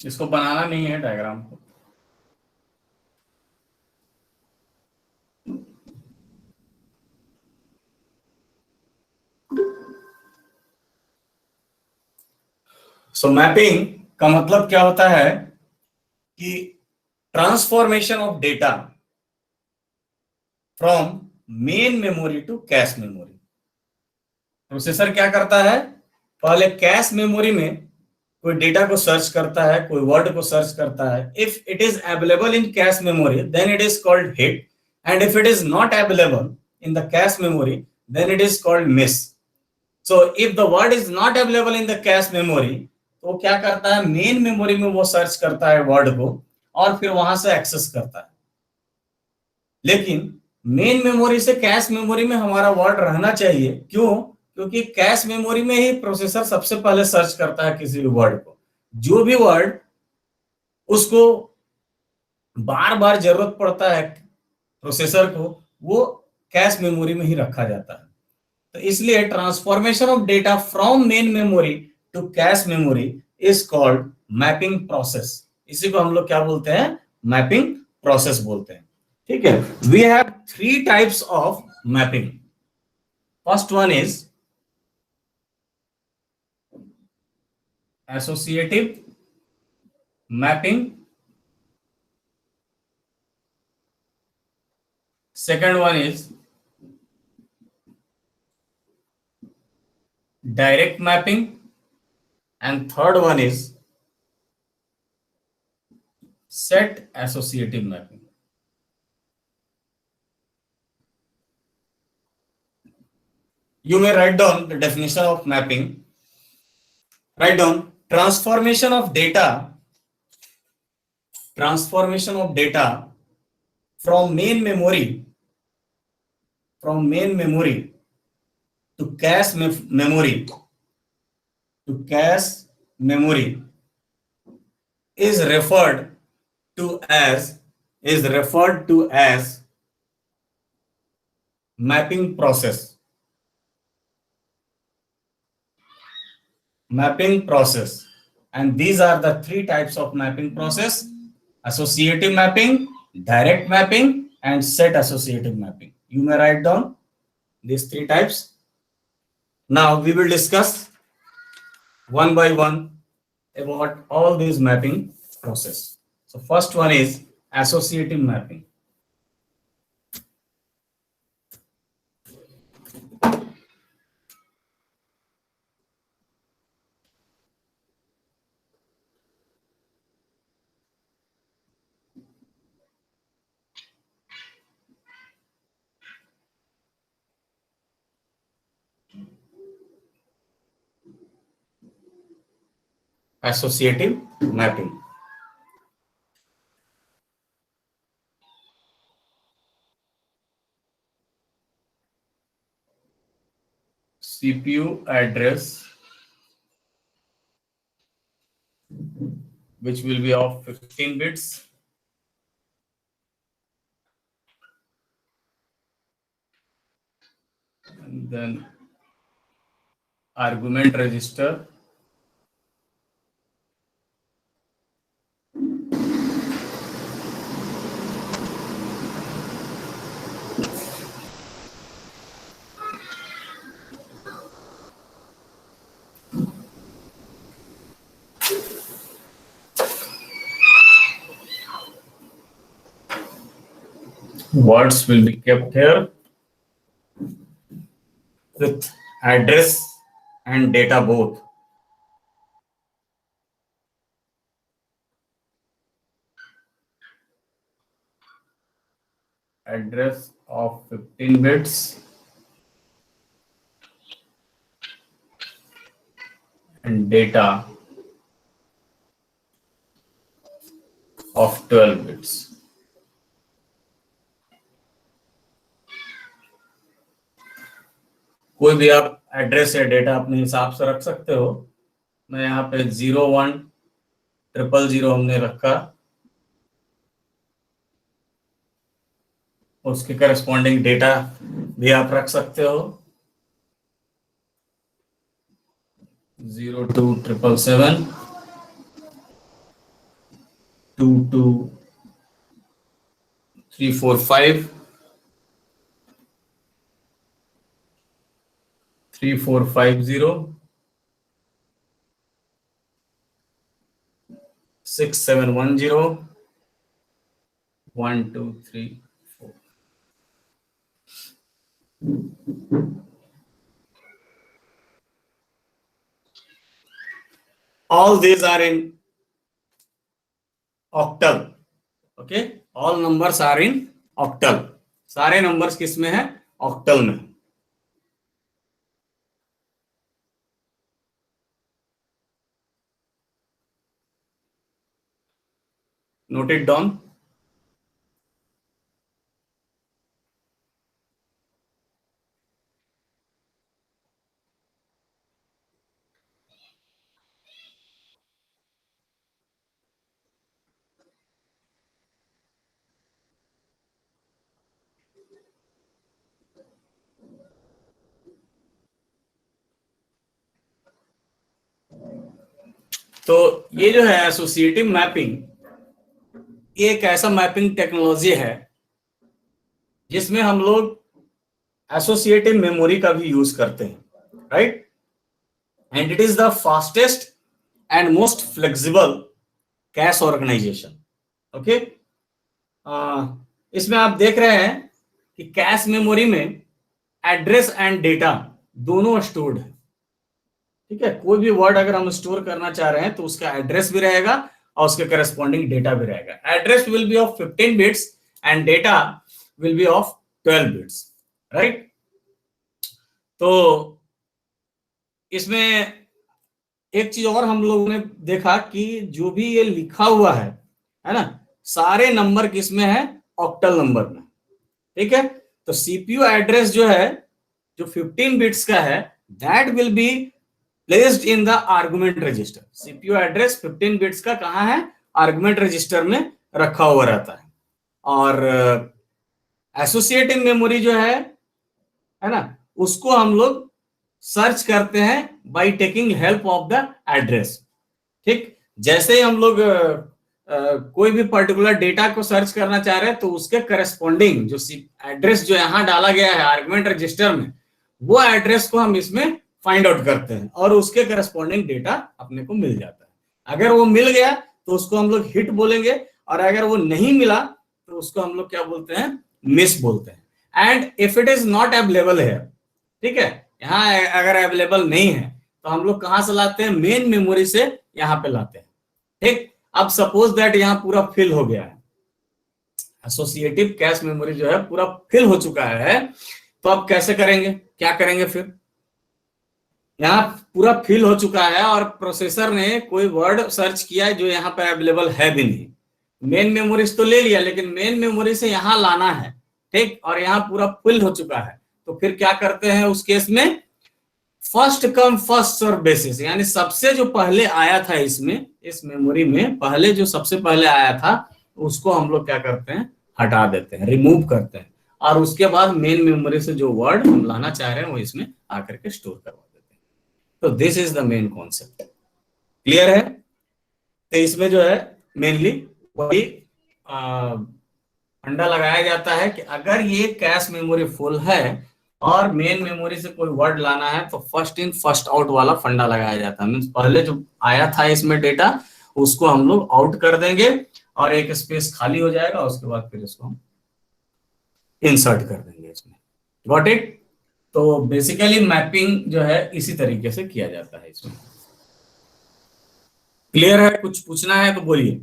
इसको बनाना नहीं है डायग्राम को। सो मैपिंग का मतलब क्या होता है कि transformation of data from main memory to cache memory. Processor क्या करता है, पहले कैश मेमोरी में कोई डेटा को सर्च करता है, कोई वर्ड को सर्च करता है। If it is available in cache memory then it is called hit, and if it is not available in the cache memory then it is called miss. So if the word is not available in the cache memory, तो क्या करता है, main memory में वो search करता है word को और फिर वहां से एक्सेस करता है। लेकिन मेन मेमोरी से कैश मेमोरी में हमारा वर्ड रहना चाहिए। क्यों? क्योंकि कैश मेमोरी में ही प्रोसेसर सबसे पहले सर्च करता है किसी भी वर्ड को। जो भी वर्ड उसको बार बार जरूरत पड़ता है प्रोसेसर को, वो कैश मेमोरी में ही रखा जाता है। तो इसलिए transformation of data from main memory to cache memory is called mapping process. इसी को हम लोग क्या बोलते हैं, मैपिंग प्रोसेस बोलते हैं। ठीक है, we have three types of mapping. First one is associative mapping, second one is direct mapping, and third one is set associative mapping. You may write down the definition of mapping. Write down transformation of data from main memory to cache memory is referred to as mapping process. And these are the three types of mapping process: associative mapping, direct mapping, and set associative mapping. You may write down these three types. Now we will discuss one by one about all these mapping process. So first one is associative mapping. Associative mapping. CPU address which will be of 15 bits, and then argument register, words will be kept here with address and data both. Address of 15 bits and data of 12 bits. कोई भी आप address या data अपने हिसाब से रख सकते हो। मैं यहाँ पे 010000 हमने रखा, उसके करस्पॉन्डिंग डेटा भी आप रख सकते हो। 02777 2 3 4 5 3 4 5 0 6 7 1 0 1 2 3 4. All these are in octal. Okay, all numbers are in octal. सारे नंबर्स किस में है? ऑक्टल में. Note it down. तो ये जो है एसोसिएटिव मैपिंग, ये एक ऐसा मैपिंग टेक्नोलॉजी है जिसमें हम लोग एसोसिएटिव मेमोरी का भी यूज करते हैं, right? And it is the fastest and most flexible cache organization. Okay, इसमें आप देख रहे हैं कि कैश मेमोरी में एड्रेस एंड डेटा दोनों स्टोर्ड है. ठीक है, कोई भी वर्ड अगर हम स्टोर करना चाह रहे हैं तो उसका एड्रेस भी रहेगा और उसके करस्पॉन्डिंग डेटा भी रहेगा. Address will be of 15 bits and data will be of 12 bits, right? तो इसमें एक चीज और हम लोगों ने देखा कि जो भी ये लिखा हुआ है ना, सारे नंबर किसमें है? ऑक्टल नंबर में. ठीक है, तो सीपीयू एड्रेस जो है, जो 15 बिट्स का है, that will be placed in the argument register. CPU address 15 bits का कहाँ है? आर्गुमेंट रजिस्टर में रखा हुआ रहता है. और एसोसिएटिव मेमोरी जो है ना, उसको हम लोग सर्च करते हैं by taking help of the address. ठीक, जैसे ही हम लोग कोई भी पर्टिकुलर डेटा को सर्च करना चाह रहे हैं तो उसके करस्पॉन्डिंग जो एड्रेस जो यहाँ डाला गया है आर्गुमेंट रजिस्टर में, वो एड्रेस को हम इसमें फाइंड आउट करते हैं और उसके करस्पॉन्डिंग डेटा अपने को मिल जाता है. अगर वो मिल गया तो उसको हम लोग हिट बोलेंगे, और अगर वो नहीं मिला तो उसको हम लोग क्या बोलते हैं? मिस बोलते हैं. And if it is not available है, ठीक है, यहाँ अगर अवेलेबल नहीं है तो हम लोग कहां से लाते हैं? मेन मेमोरी से यहाँ पे लाते हैं. ठीक, अब सपोज दैट यहाँ पूरा फिल हो गया है, एसोसिएटिव कैश मेमोरी जो है पूरा फिल हो चुका है, तो अब कैसे करेंगे? क्या करेंगे फिर? यहाँ पूरा फिल हो चुका है और प्रोसेसर ने कोई वर्ड सर्च किया है जो यहाँ पे अवेलेबल है भी नहीं. मेन मेमोरी तो ले लिया, लेकिन मेन मेमोरी से यहाँ लाना है. ठीक, और यहाँ पूरा फिल हो चुका है, तो फिर क्या करते हैं उस केस में? First come first serve basis, यानी सबसे जो पहले आया था इसमें, इस मेमोरी में पहले जो सबसे पहले आया था उसको हम लोग क्या करते हैं? हटा देते हैं, रिमूव करते हैं, और उसके बाद मेन मेमोरी से जो वर्ड हम लाना चाह रहे हैं वो इसमें आकर के स्टोर करवा देते हैं. तो this is the main concept. Clear है? तो इसमें जो है मेनली वही फंडा लगाया जाता है कि अगर ये कैश मेमोरी फुल है और मेन मेमोरी से कोई वर्ड लाना है तो फर्स्ट इन फर्स्ट आउट वाला फंडा लगाया जाता है. मींस पहले जो आया था इसमें डेटा उसको हम लोग आउट कर देंगे और एक स्पेस खाली हो जाएगा, उसके बाद फिर इसको हम इंसर्ट कर देंगे इसमें. Got it? तो बेसिकली मैपिंग जो है इसी तरीके से किया जाता है इसमें. क्लियर है? कुछ पूछना है तो बोलिए.